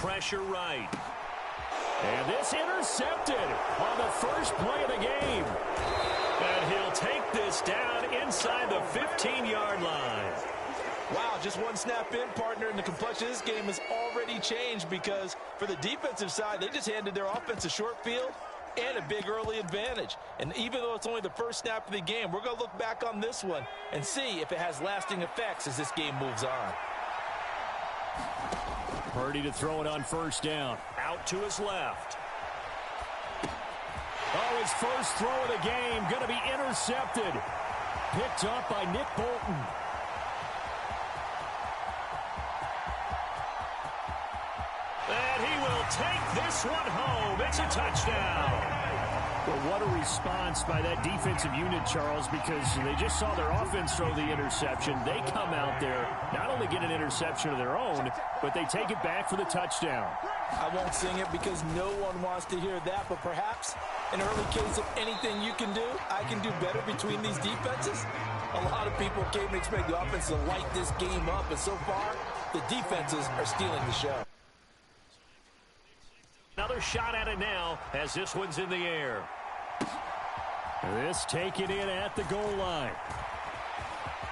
pressure right. And this intercepted on the first play of the game. And he'll take this down inside the 15-yard line. Wow, just one snap in, partner, and the complexion of this game has already changed because for the defensive side, they just handed their offense a short field and a big early advantage. And even though it's only the first snap of the game, we're going to look back on this one and see if it has lasting effects as this game moves on. Purdy to throw it on first down. Out to his left. Oh, his first throw of the game going to be intercepted. Picked up by Nick Bolton. And he will take this one home. It's a touchdown. Well, what a response by that defensive unit, Charles, because they just saw their offense throw the interception. They come out there, not only get an interception of their own, but they take it back for the touchdown. I won't sing it because no one wants to hear that, but perhaps an early case of anything you can do, I can do better between these defenses. A lot of people came to expect the offense to light this game up, and so far, the defenses are stealing the show. Another shot at it now as this one's in the air. This taken in at the goal line.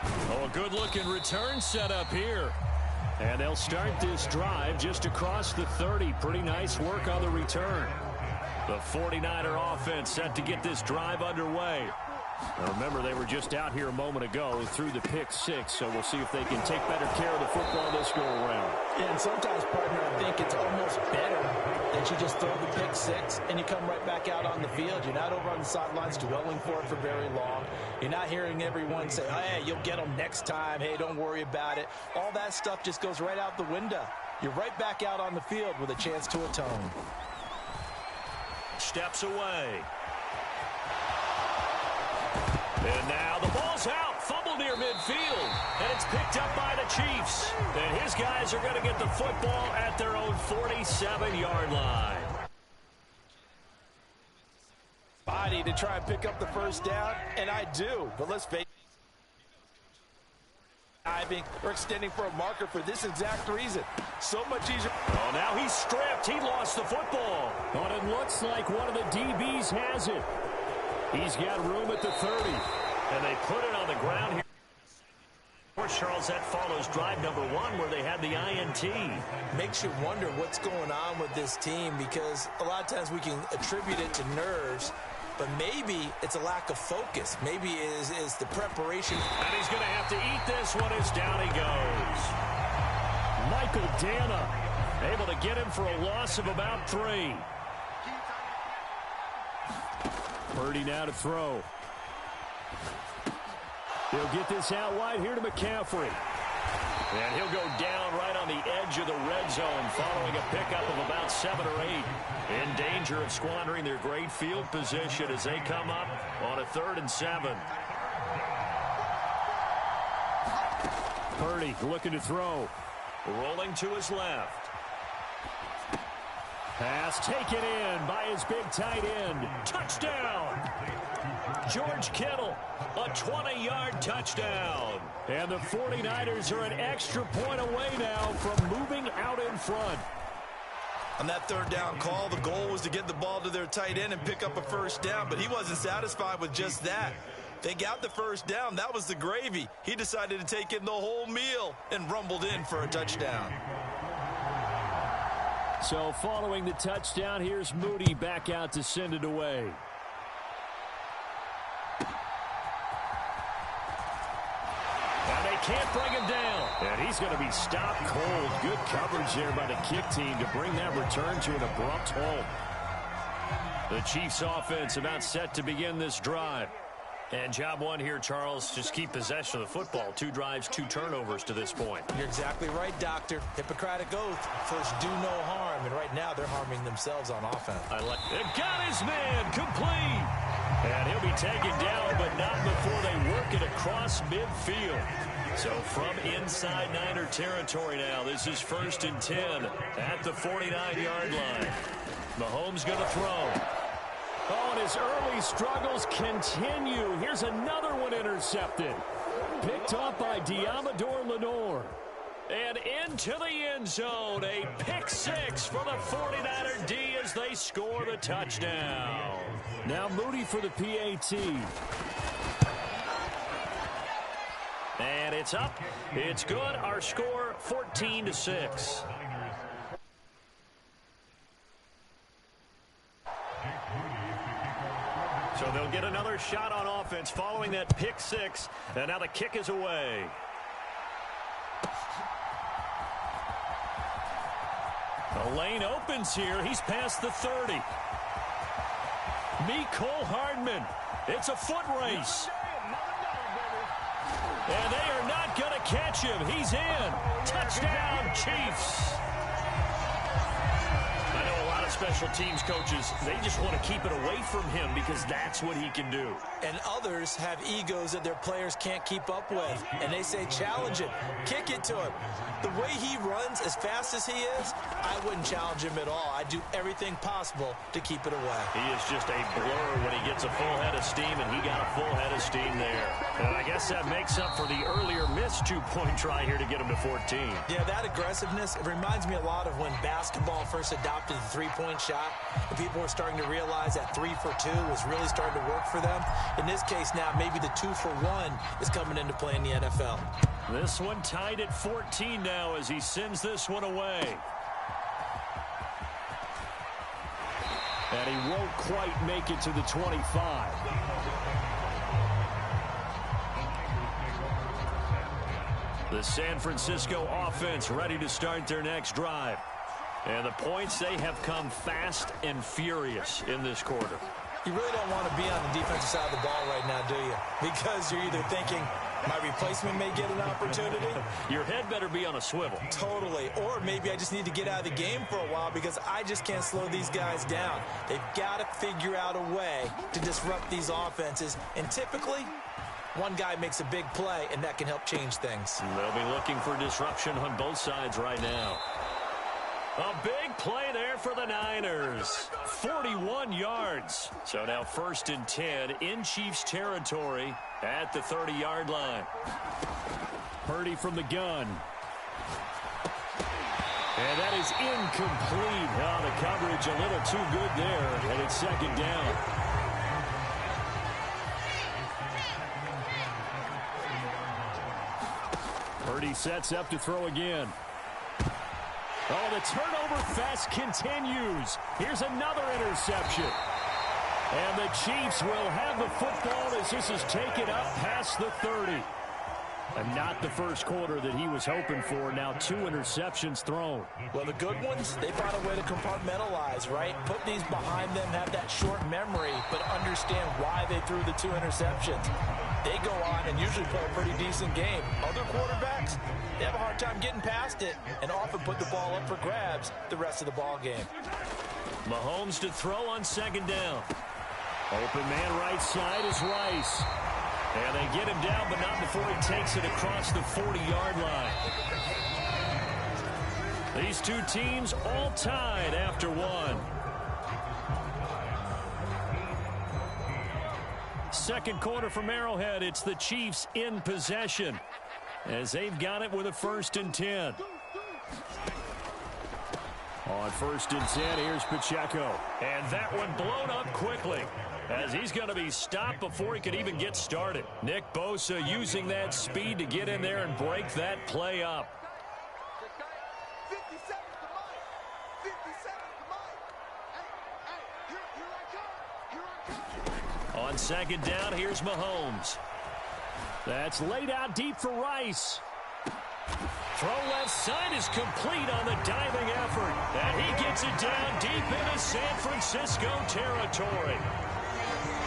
Oh, a good-looking return set up here. And they'll start this drive just across the 30. Pretty nice work on the return. The 49er offense set to get this drive underway. Now remember, they were just out here a moment ago through the pick six, so we'll see if they can take better care of the football this go-around. Yeah, and sometimes, partner, I think it's almost better that you just throw the pick six and you come right back out on the field. You're not over on the sidelines dwelling for it for very long. You're not hearing everyone say, oh, hey, you'll get them next time. Hey, don't worry about it. All that stuff just goes right out the window. You're right back out on the field with a chance to atone. Steps away. And now the ball's out. Fumble near midfield. And it's picked up by the Chiefs. And his guys are going to get the football at their own 47-yard line. Body to try and pick up the first down, and I do. But let's face it. Diving or extending for a marker for this exact reason. So much easier. Oh, now he's stripped. He lost the football. But it looks like one of the DBs has it. He's got room at the 30. And they put it on the ground here. Of course, Charles, that follows drive number one where they had the INT. Makes you wonder what's going on with this team because a lot of times we can attribute it to nerves, but maybe it's a lack of focus. Maybe it is the preparation. And he's going to have to eat this one as down he goes. Michael Dana able to get him for a loss of about 3. Purdy now to throw. He'll get this out wide here to McCaffrey. And he'll go down right on the edge of the red zone following a pickup of about 7 or 8. In danger of squandering their great field position as they come up on a 3rd and 7. Purdy looking to throw. Rolling to his left. Pass taken in by his big tight end. Touchdown! George Kittle, a 20-yard touchdown. And the 49ers are an extra point away now from moving out in front. On that 3rd down call, the goal was to get the ball to their tight end and pick up a first down, but he wasn't satisfied with just that. They got the first down. That was the gravy. He decided to take in the whole meal and rumbled in for a touchdown. So following the touchdown, here's Moody back out to send it away. And they can't bring him down. And he's going to be stopped cold. Good coverage there by the kick team to bring that return to an abrupt halt. The Chiefs offense about set to begin this drive. And job one here, Charles, just keep possession of the football. 2 drives, 2 turnovers to this point. You're exactly right, Doctor. Hippocratic oath. First, do no harm. And right now, they're harming themselves on offense. I like it. Got his man complete. And he'll be taken down, but not before they work it across midfield. So from inside Niner territory now, this is 1st and 10 at the 49-yard line. Mahomes going to throw. Oh, and his early struggles continue. Here's another one intercepted. Picked off by Diamador Lenore. And into the end zone, a pick six for the 49er D as they score the touchdown. Now Moody for the PAT. And it's up. It's good. Our score, 14-6. So they'll get another shot on offense following that pick six. And now the kick is away. The lane opens here. He's past the 30. Mecole Hardman. It's a foot race. And they are not going to catch him. He's in. Touchdown, Chiefs. I know a lot of special teams coaches, they just want to keep it away from him because that's what he can do. And others have egos that their players can't keep up with. And they say, challenge him. Kick it to him. The way he runs as fast as he is, I wouldn't challenge him at all. I'd do everything possible to keep it away. He is just a blur when he gets a full head of steam, and he got a full head of steam there. And I guess that makes up for the earlier missed two-point try here to get him to 14. Yeah, that aggressiveness, it reminds me a lot of when basketball first adopted the three-point shot, and people were starting to realize that 3 for 2 was really starting to work for them. In this case now, maybe the 2 for 1 is coming into play in the NFL. This one tied at 14 now as he sends this one away. And he won't quite make it to the 25. The San Francisco offense ready to start their next drive. And the points, they have come fast and furious in this quarter. You really don't want to be on the defensive side of the ball right now, do you? Because you're either thinking, my replacement may get an opportunity. Your head better be on a swivel. Totally. Or maybe I just need to get out of the game for a while because I just can't slow these guys down. They've got to figure out a way to disrupt these offenses. And typically, one guy makes a big play, and that can help change things. They'll be looking for disruption on both sides right now. A big play there for the Niners. 41 yards. So now 1st and 10 in Chiefs territory at the 30-yard line. Purdy from the gun. And that is incomplete. Oh, the coverage a little too good there. And it's 2nd down. Purdy sets up to throw again. Oh, the turnover fest continues. Here's another interception. And the Chiefs will have the football as this is taken up past the 30. And not the first quarter that he was hoping for. Now 2 interceptions thrown. Well, the good ones, they found a way to compartmentalize, right? Put these behind them, have that short memory, but understand why they threw the 2 interceptions. They go on and usually play a pretty decent game. Other quarterbacks, they have a hard time getting past it and often put the ball up for grabs the rest of the ball game. Mahomes to throw on 2nd down. Open man right side is Rice. And they get him down, but not before he takes it across the 40-yard line. These two teams all tied after one. Second quarter from Arrowhead, it's the Chiefs in possession as they've got it with a 1st and 10. On 1st and 10, here's Pacheco. And that one blown up quickly as he's going to be stopped before he could even get started. Nick Bosa using that speed to get in there and break that play up. On 2nd down, here's Mahomes. That's laid out deep for Rice. Throw left side is complete on the diving effort. And he gets it down deep into San Francisco territory.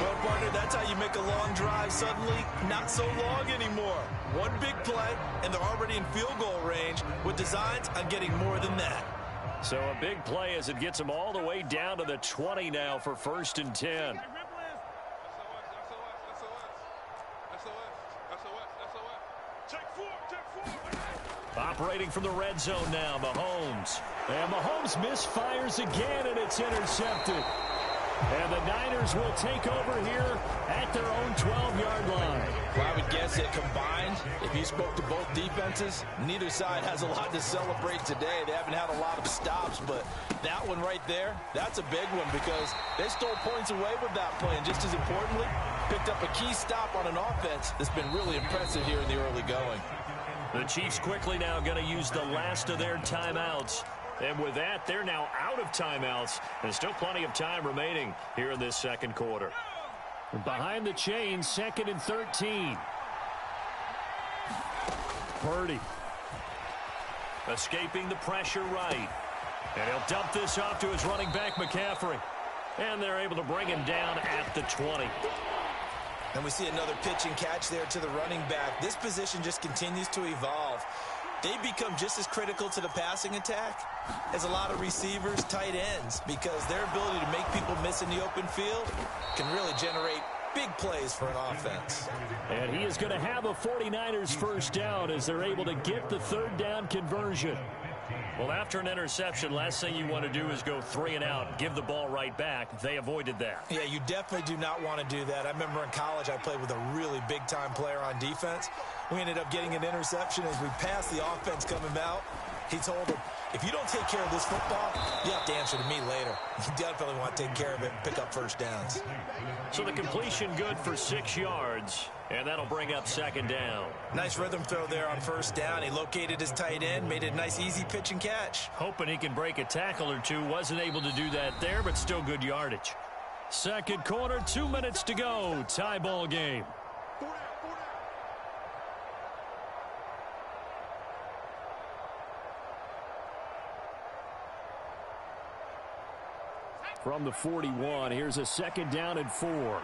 Well, partner, that's how you make a long drive suddenly not so long anymore. One big play, and they're already in field goal range with designs on getting more than that. So a big play as it gets them all the way down to the 20 now for 1st and 10. Operating from the red zone now, Mahomes. And Mahomes misfires again, and it's intercepted. And the Niners will take over here at their own 12-yard line. Well, I would guess that combined, if you spoke to both defenses, neither side has a lot to celebrate today. They haven't had a lot of stops, but that one right there, that's a big one because they stole points away with that play. And just as importantly, picked up a key stop on an offense that's been really impressive here in the early going. The Chiefs quickly now going to use the last of their timeouts. And with that, they're now out of timeouts. There's still plenty of time remaining here in this second quarter. Behind the chains, 2nd and 13. Purdy. Escaping the pressure right. And he'll dump this off to his running back, McCaffrey. And they're able to bring him down at the 20. And we see another pitch and catch there to the running back. This position just continues to evolve. They become just as critical to the passing attack as a lot of receivers, tight ends, because their ability to make people miss in the open field can really generate big plays for an offense. And he is going to have a 49ers first down as they're able to get the third down conversion. Well, after an interception, last thing you want to do is go 3 and out, give the ball right back. They avoided that. Yeah, you definitely do not want to do that. I remember in college I played with a really big-time player on defense. We ended up getting an interception as we passed the offense coming out. He told him, if you don't take care of this football, you have to answer to me later. You definitely want to take care of it and pick up first downs. So the completion good for 6 yards, and that'll bring up second down. Nice rhythm throw there on first down. He located his tight end, made it a nice easy pitch and catch. Hoping he can break a tackle or two. Wasn't able to do that there, but still good yardage. Second quarter, 2 minutes to go. Tie ball game. From the 41, here's a 2nd down and 4.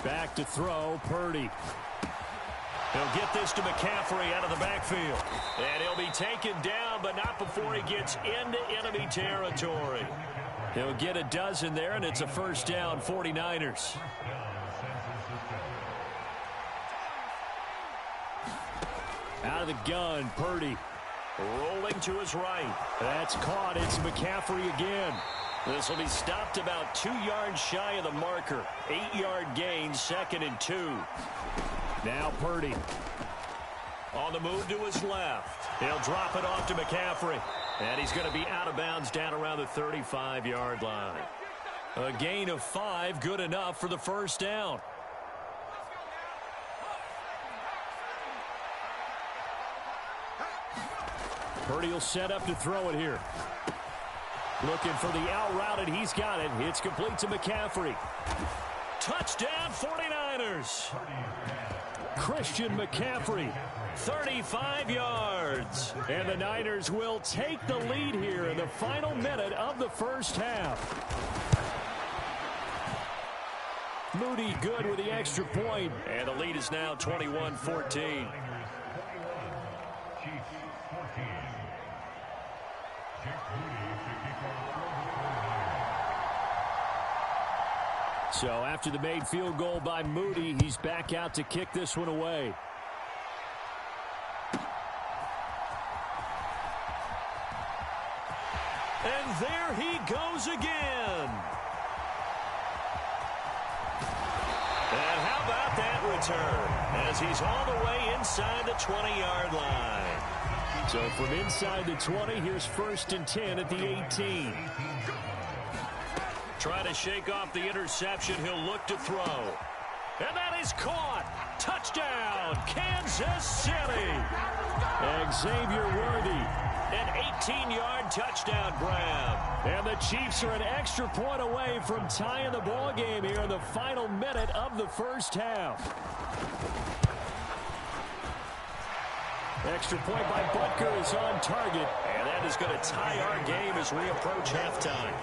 Back to throw, Purdy. He'll get this to McCaffrey out of the backfield. And he'll be taken down, but not before he gets into enemy territory. He'll get a dozen there, and it's a first down, 49ers. Out of the gun, Purdy. Rolling to his right. That's caught. It's McCaffrey again. This will be stopped about 2 yards shy of the marker. 8-yard gain, 2nd and 2. Now Purdy. On the move to his left. He'll drop it off to McCaffrey. And he's going to be out of bounds down around the 35-yard line. A gain of 5, good enough for the first down. Purdy will set up to throw it here. Looking for the out route, and he's got it. It's complete to McCaffrey. Touchdown, 49ers. Christian McCaffrey, 35 yards. And the Niners will take the lead here in the final minute of the first half. Moody good with the extra point. And the lead is now 21-14. So after the made field goal by Moody, he's back out to kick this one away. And there he goes again. And how about that return as he's all the way inside the 20-yard line. So from inside the 20, here's 1st and 10 at the 18. Trying to shake off the interception. He'll look to throw. And that is caught. Touchdown, Kansas City. Xavier Worthy. An 18-yard touchdown grab. And the Chiefs are an extra point away from tying the ball game here in the final minute of the first half. Extra point by Butker is on target. And that is going to tie our game as we approach halftime.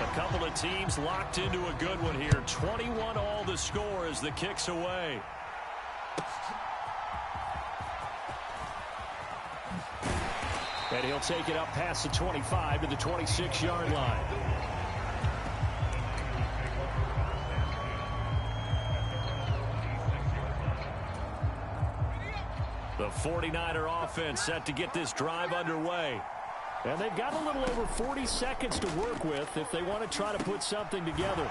A couple of teams locked into a good one here. 21 all the score as the kick's away. And he'll take it up past the 25 to the 26-yard line. The 49er offense set to get this drive underway. And they've got a little over 40 seconds to work with if they want to try to put something together.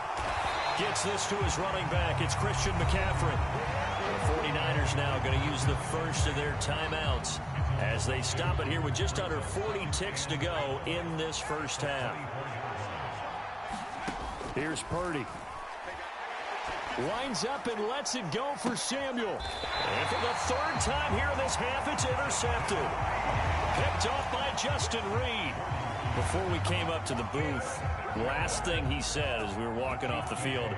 Gets this to his running back. It's Christian McCaffrey. The 49ers now going to use the first of their timeouts as they stop it here with just under 40 ticks to go in this first half. Here's Purdy. Winds up and lets it go for Samuel. And for the third time here in this half, it's intercepted. Picked off by Justin Reed. Before we came up to the booth, last thing he said as we were walking off the field,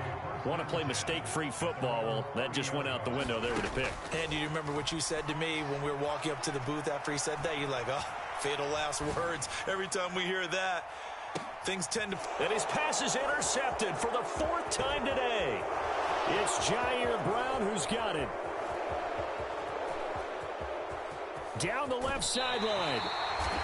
want to play mistake-free football. Well, that just went out the window there with a pick. And do you remember what you said to me when we were walking up to the booth after he said that? You're like, oh, fatal last words. Every time we hear that, things tend to... And his pass is intercepted for the fourth time today. It's Jair Brown who's got it. Down the left sideline.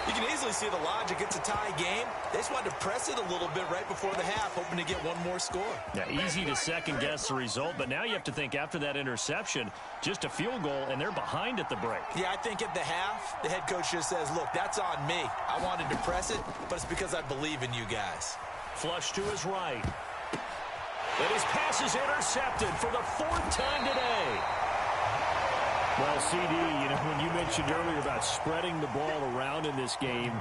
You can easily see the logic. It's a tie game. They just wanted to press it a little bit right before the half, hoping to get one more score. Yeah, easy to second-guess the result, but now you have to think after that interception, just a field goal, and they're behind at the break. Yeah, I think at the half, the head coach just says, look, that's on me. I wanted to press it, but it's because I believe in you guys. Flush to his right. And his pass is intercepted for the fourth time today. Well, CD, when you mentioned earlier about spreading the ball around in this game,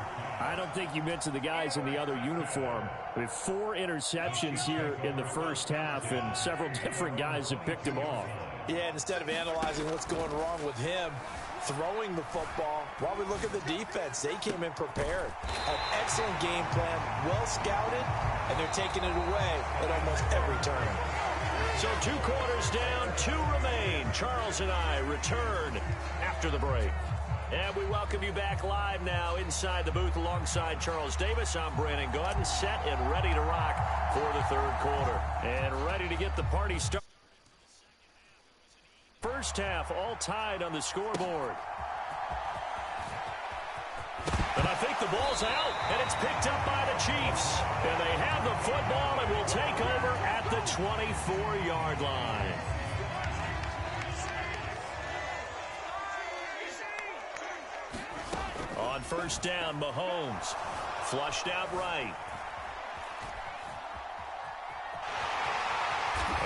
I don't think you mentioned the guys in the other uniform. With 4 interceptions here in the first half, and several different guys have picked him off. Yeah, and instead of analyzing what's going wrong with him, throwing the football, while we look at the defense, they came in prepared. An excellent game plan, well scouted, and they're taking it away at almost every turn. So 2 quarters down, 2 remain. Charles and I return after the break. And we welcome you back live now inside the booth alongside Charles Davis. I'm Brandon Gaudin, set and ready to rock for the third quarter. And ready to get the party started. First half all tied on the scoreboard. And I think the ball's out, and it's picked up by the Chiefs. And they have the football and will take over at the 24-yard line. On first down, Mahomes flushed out right.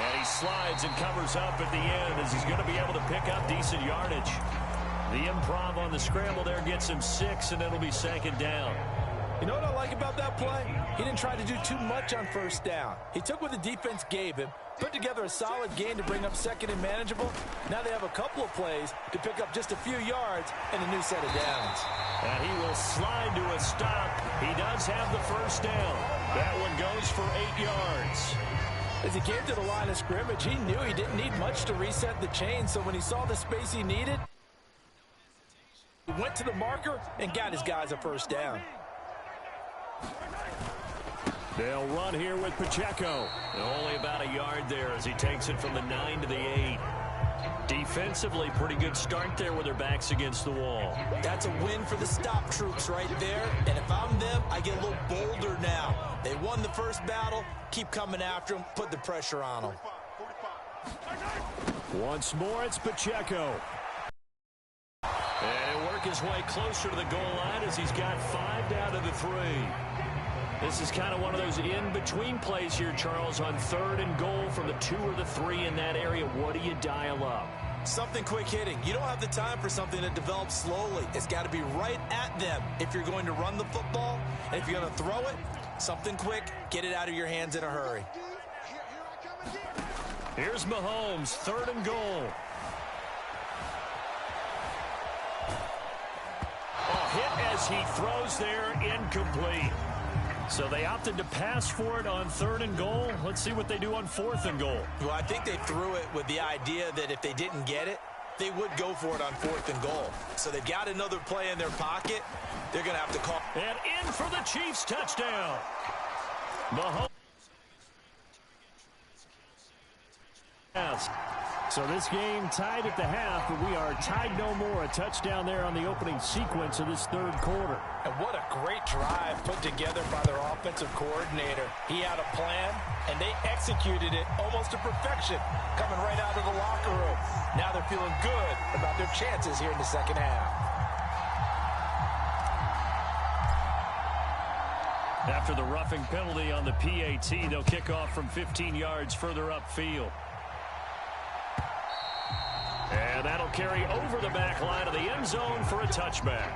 And he slides and covers up at the end as he's going to be able to pick up decent yardage. The improv on the scramble there gets him 6, and it'll be second down. You know what I like about that play? He didn't try to do too much on first down. He took what the defense gave him, put together a solid gain to bring up second and manageable. Now they have a couple of plays to pick up just a few yards and a new set of downs. And he will slide to a stop. He does have the first down. That one goes for 8 yards. As he came to the line of scrimmage, he knew he didn't need much to reset the chain, so when he saw the space he needed, he went to the marker and got his guys a first down. They'll run here with Pacheco. Only about a yard there as he takes it from the 9 to the 8. Defensively, pretty good start there with their backs against the wall. That's a win for the stop troops right there. And if I'm them, I get a little bolder now. They won the first battle. Keep coming after them. Put the pressure on them. Once more, it's Pacheco. And he'll work his way closer to the goal line as he's got 5 down to the 3. This is kind of one of those in-between plays here, Charles, on 3rd and goal from the 2 or the 3 in that area. What do you dial up? Something quick hitting. You don't have the time for something that develops slowly. It's got to be right at them if you're going to run the football. And if you're going to throw it, something quick, get it out of your hands in a hurry. Here's Mahomes, 3rd and goal. A hit as he throws there, incomplete. So they opted to pass for it on 3rd and goal. Let's see what they do on 4th and goal. Well, I think they threw it with the idea that if they didn't get it, they would go for it on 4th and goal. So they've got another play in their pocket. They're going to have to call. And in for the Chiefs touchdown. Mahomes. So this game tied at the half, but we are tied no more. A touchdown there on the opening sequence of this 3rd quarter. And what a great drive put together by their offensive coordinator. He had a plan, and they executed it almost to perfection, coming right out of the locker room. Now they're feeling good about their chances here in the second half. After the roughing penalty on the PAT, they'll kick off from 15 yards further upfield. And that'll carry over the back line of the end zone for a touchback.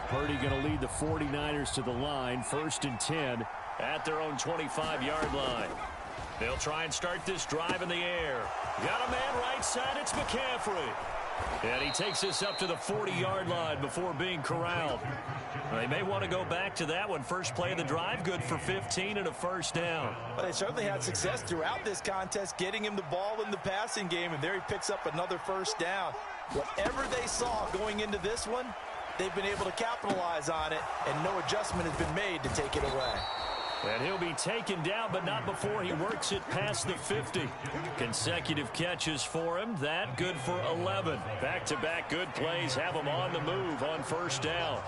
Purdy going to lead the 49ers to the line, 1st and 10 at their own 25-yard line. They'll try and start this drive in the air. Got a man right side, it's McCaffrey. And he takes this up to the 40-yard line before being corralled. They may want to go back to that one. First play of the drive, good for 15 and a first down. Well, they certainly had success throughout this contest, getting him the ball in the passing game, and there he picks up another first down. Whatever they saw going into this one, they've been able to capitalize on it, and no adjustment has been made to take it away. And he'll be taken down, but not before he works it past the 50. Consecutive catches for him. That good for 11. Back-to-back good plays have him on the move on first down.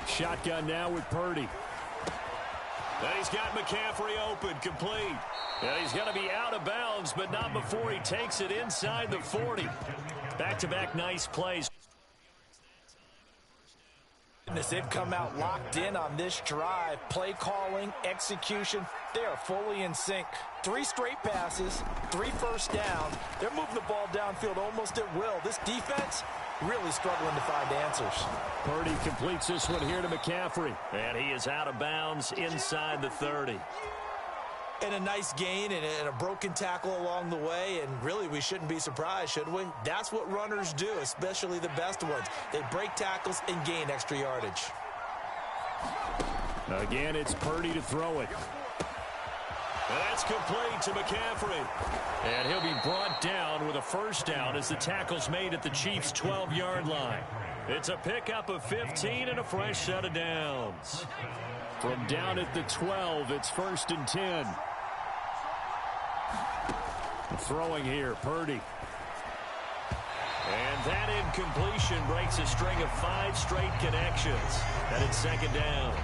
Shotgun now with Purdy. And he's got McCaffrey open, complete. And he's going to be out of bounds, but not before he takes it inside the 40. Back-to-back nice plays. They've come out locked in on this drive. Play calling, execution, they are fully in sync. 3 straight passes, 3 first down. They're moving the ball downfield almost at will. This defense really struggling to find answers. Purdy completes this one here to McCaffrey. And he is out of bounds inside the 30. And a nice gain and a broken tackle along the way, and really we shouldn't be surprised, should we? That's what runners do, especially the best ones. They break tackles and gain extra yardage. Again, it's Purdy to throw it. And that's complete to McCaffrey. And he'll be brought down with a first down as the tackle's made at the Chiefs' 12-yard line. It's a pickup of 15 and a fresh set of downs. From down at the 12, it's 1st and 10. Throwing here, Purdy. And that incompletion breaks a string of 5 straight connections. And it's 2nd down.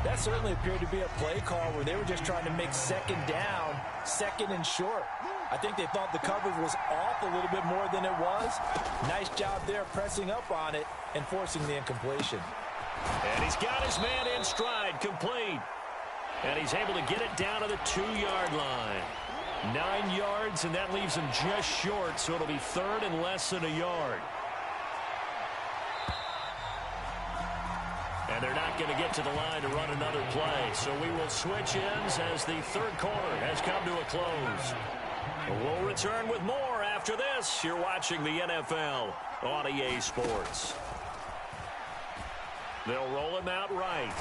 That certainly appeared to be a play call where they were just trying to make 2nd down, 2nd and short. I think they thought the coverage was off a little bit more than it was. Nice job there pressing up on it and forcing the incompletion. And he's got his man in stride, complete. And he's able to get it down to the 2-yard line. 9 yards, and that leaves him just short, so it'll be 3rd and less than a yard. And they're not going to get to the line to run another play, so we will switch ends as the 3rd quarter has come to a close. We'll return with more after this. You're watching the NFL on EA Sports. They'll roll him out right.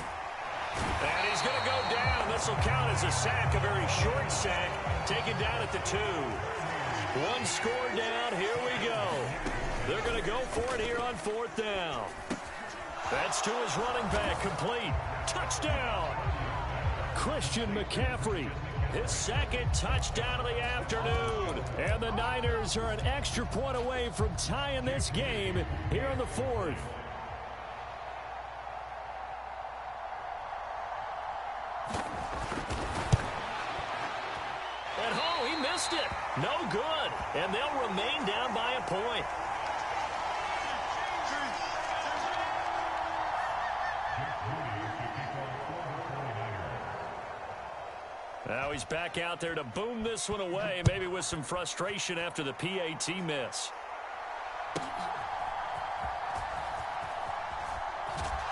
And he's going to go down. This will count as a sack, a very short sack, taken down at the 2. 1 score down. Here we go. They're going to go for it here on 4th down. That's to his running back, complete. Touchdown. Christian McCaffrey, his 2nd touchdown of the afternoon. And the Niners are an extra point away from tying this game here in the 4th. It. No good. And they'll remain down by a point. Now he's back out there to boom this one away, maybe with some frustration after the PAT miss.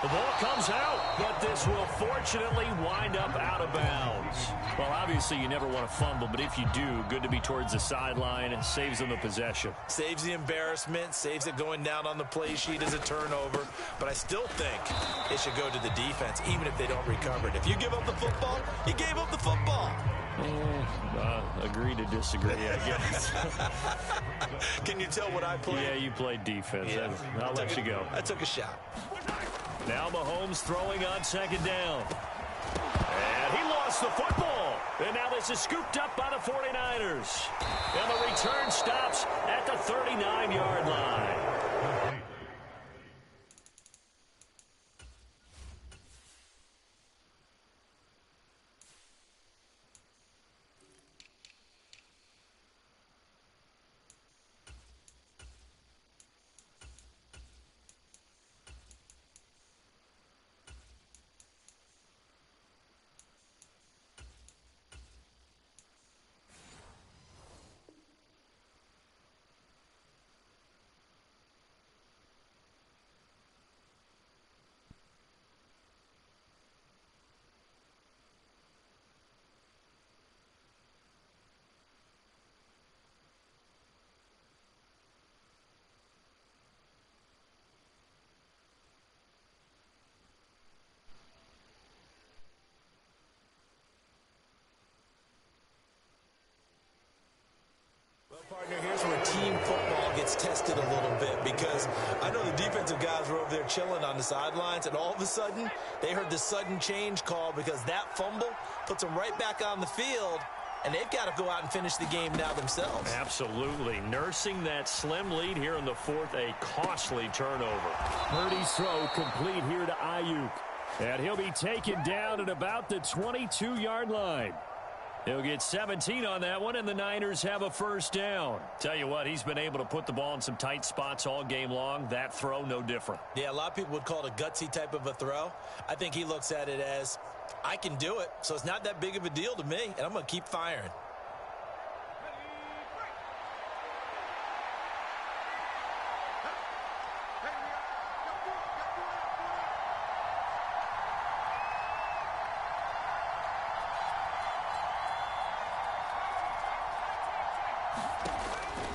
The ball comes out, but this will fortunately wind up out of bounds. Well, obviously you never want to fumble, but if you do, good to be towards the sideline. It saves them the possession. Saves the embarrassment, saves it going down on the play sheet as a turnover. But I still think it should go to the defense, even if they don't recover it. If you give up the football, you gave up the football. Agree to disagree, I guess. Can you tell what I played? Yeah, you played defense. Yeah. I'll let you go. I took a shot. Now Mahomes throwing on 2nd down. And he lost the football. And now this is scooped up by the 49ers. And the return stops at the 39-yard line. Partner, here's where team football gets tested a little bit, because I know the defensive guys were over there chilling on the sidelines, and all of a sudden they heard the sudden change call because that fumble puts them right back on the field, and they've got to go out and finish the game now themselves. Absolutely. Nursing that slim lead here in the fourth, a costly turnover. Purdy's throw complete here to Ayuk. And he'll be taken down at about the 22-yard line. He'll get 17 on that one, and the Niners have a first down. Tell you what, he's been able to put the ball in some tight spots all game long. That throw, no different. Yeah, a lot of people would call it a gutsy type of a throw. I think he looks at it as, I can do it, so it's not that big of a deal to me, and I'm going to keep firing.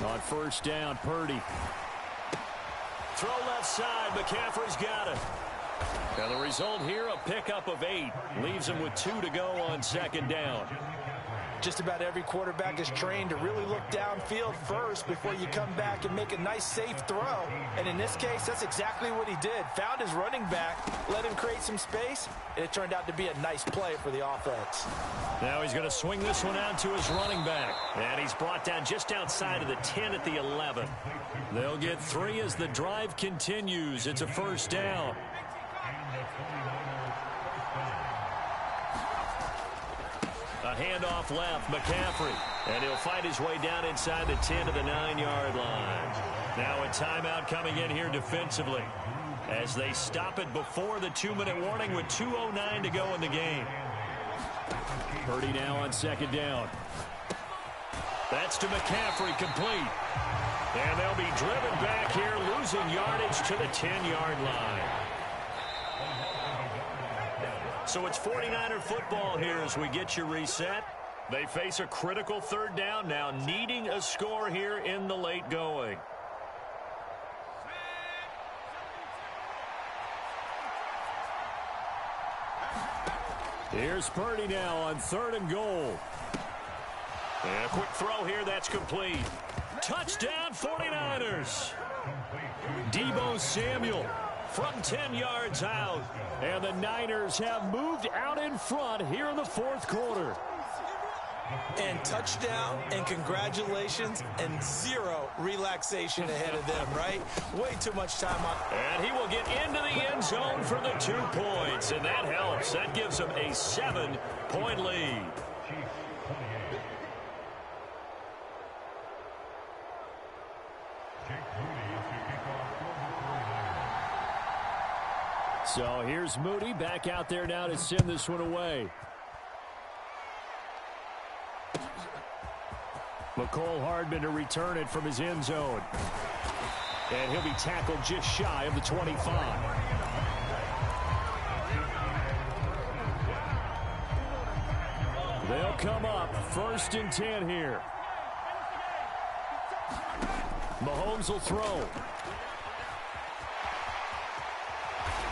On first down, Purdy. Throw left side. McCaffrey's got it. And the result here, a pickup of 8. Leaves him with 2 to go on second down. Just about every quarterback is trained to really look downfield first before you come back and make a nice, safe throw. And in this case, that's exactly what he did. Found his running back, let him create some space, and it turned out to be a nice play for the offense. Now he's going to swing this one out to his running back. And he's brought down just outside of the 10 at the 11. They'll get 3 as the drive continues. It's a first down. A handoff left, McCaffrey. And he'll fight his way down inside the 10 to the 9-yard line. Now a timeout coming in here defensively, as they stop it before the 2-minute warning with 2:09 to go in the game. Purdy now on second down. That's to McCaffrey, complete. And they'll be driven back here, losing yardage to the 10-yard line. So it's 49er football here as we get you reset. They face a critical third down now, needing a score here in the late going. Here's Purdy now on 3rd and goal. And a quick throw here, that's complete. Touchdown 49ers. Deebo Samuel from 10 yards out. And the Niners have moved out in front here in the fourth quarter. And touchdown, and congratulations, and 0 relaxation ahead of them, right? Way too much time on. And he will get into the end zone for the 2 points, and that helps. That gives him a 7-point lead. So here's Moody back out there now to send this one away. McCole Hardman to return it from his end zone. And he'll be tackled just shy of the 25. They'll come up 1st and 10 here. Mahomes will throw.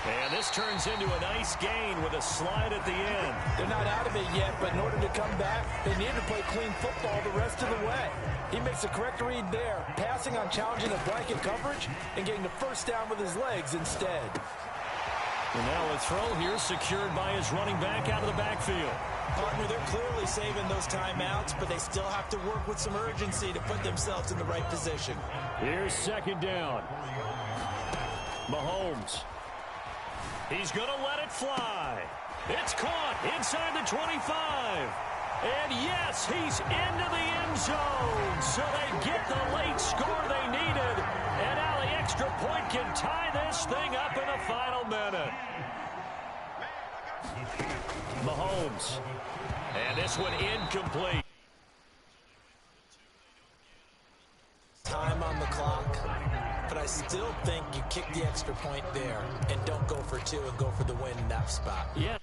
And this turns into a nice gain with a slide at the end. They're not out of it yet, but in order to come back, they need to play clean football the rest of the way. He makes a correct read there, passing on challenging the blanket coverage and getting the first down with his legs instead. And now a throw here secured by his running back out of the backfield. Partner, they're clearly saving those timeouts, but they still have to work with some urgency to put themselves in the right position. Here's 2nd down. Mahomes. He's going to let it fly. It's caught inside the 25. And yes, he's into the end zone. So they get the late score they needed. And now the extra point can tie this thing up in the final minute. Mahomes. And this one incomplete. Time on the clock. But I still think you kick the extra point there and don't go for 2 and go for the win in that spot. Yeah.